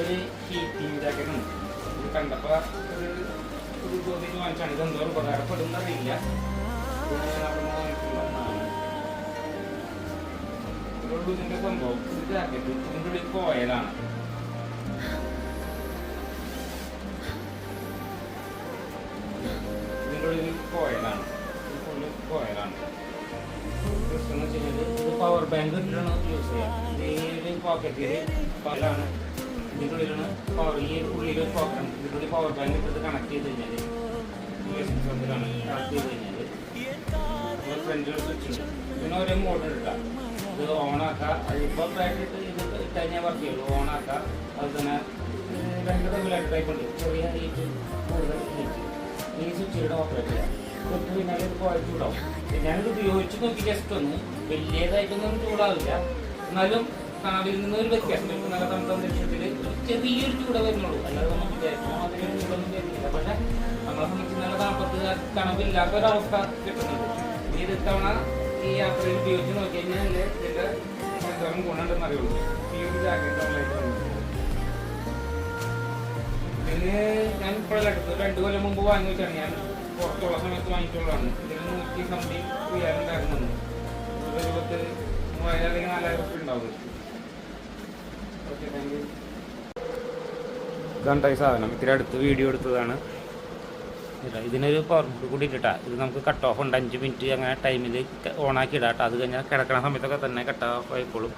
ഒരു ഹീറ്റിംഗ് ജാക്കറ്റാണ്. ഇത് കണ്ടപ്പോൾ ഒരു ചോദ്യം വാങ്ങിച്ചാണ്. ഇതെന്തോ ഉപകാരപ്പെടുന്നറിയില്ല. ഇതിൻ്റെ സംഭവം ഇത് ജാക്കറ്റ് ഇതിൻ്റെ ഉള്ളിൽ കോയലാണ്. ഇതിൻ്റെ ഉള്ളിൽ കോയലാണ്. ഫുള്ള് കോയലാണ്. എന്ന് വെച്ച് കഴിഞ്ഞാൽ ഇത് പവർ ബാങ്ക് ഇട്ടിട്ടാണ് യൂസ് ചെയ്യുക. ഈ ഒരു പോക്കറ്റിൽ പവറാണ്. ഇതിൻ്റെ ഉള്ളിലാണ് പവർ. ഈ ഉള്ളിൽ ഒരു പോക്കറ്റാണ്. ഇതിൻ്റെ ഉള്ളിൽ പവർ ബാങ്ക് ഇട്ടിട്ട് കണക്ട് ചെയ്ത് കഴിഞ്ഞാൽ കണക്ട് ചെയ്ത് കഴിഞ്ഞാൽ നമ്മൾ ഫ്രണ്ടിൽ സ്വിച്ച് ഉണ്ട്. ഇതിന് ഓരോ മോഡ് ഇട്ടാൽ ഇത് ഓണാക്കുക. അതിപ്പോൾ ബാക്കിട്ട് ഇത് ഇട്ടുകഴിഞ്ഞാൽ വർക്ക് ചെയ്യുള്ളൂ. ഓണാക്കുക. അത് തന്നെ രണ്ട് തമ്മിലായിട്ട് ടൈപ്പ് ഉണ്ട്. ചെറിയ ഹീറ്റ്, കൂടുതൽ ഹീറ്റ്. ഈ സ്വിച്ചിലൂടെ ഓപ്പറേറ്റ് ചെയ്യാം. തൊട്ട് പിന്നാലെ ഇത് പോയി ചൂടാവും. ഞാനിത് ഉപയോഗിച്ച് നോക്കി ജസ്റ്റ് ഒന്ന്. വലിയതായിട്ടൊന്നും ചൂടാവില്ല. എന്നാലും കാവിൽ നിന്നൊരു വ്യത്യാസം. നല്ല തണുത്ത അന്തരീക്ഷത്തിൽ ചെറിയൊരു ചൂട വരുന്നുള്ളൂ. അല്ലാതെ നമുക്ക് വിചാരിക്കണം അതിനൊരു ചൂടൊന്നും വരുന്നില്ല. പക്ഷെ നമ്മളെ സംബന്ധിച്ച് നല്ല തണുപ്പില്ലാത്ത ഒരവസ്ഥ കിട്ടുന്നുണ്ട്. ഇത് ഇത്തവണ ഈ യാത്രയിൽ ഉപയോഗിച്ച് നോക്കി കഴിഞ്ഞാൽ ഇതിൻ്റെ എന്തോരം ഗുണമുണ്ടെന്ന് അറിയുള്ളൂ. ഈ ഒരു ജാക്കറ്റ് ഓൺലൈനിൽ ഇതിന് ഞാൻ ഇപ്പോഴല്ല എടുത്തത്. 2 കൊല്ലം മുമ്പ് വാങ്ങി വെച്ചാണ്. ഞാൻ പുറത്തുള്ള സമയത്ത് വാങ്ങിച്ചുള്ളതാണ്. ഇതിന് 100 സംതിങ് ചെയ്യാറുണ്ടായിരുന്നു. 30,000 അല്ലെങ്കിൽ 4,000 റുപ്യ ഉണ്ടാവും. Okay, thank you. ഇതാണ് ഈ സാധനം. ഇത്തിരി അടുത്ത് വീഡിയോ എടുത്തതാണ്. ഇതിനൊരു പവർ കൂടി ഇട്ടിട്ടാ. ഇത് നമുക്ക് കട്ട് ഓഫ് ഉണ്ട്. 5 മിനിറ്റ് അങ്ങനെ ടൈമിൽ ഓണാക്കി ഇടാം. അത് കഴിഞ്ഞാൽ കിടക്കണ സമയത്തൊക്കെ തന്നെ കട്ട് ഓഫ് ആയിക്കോളും.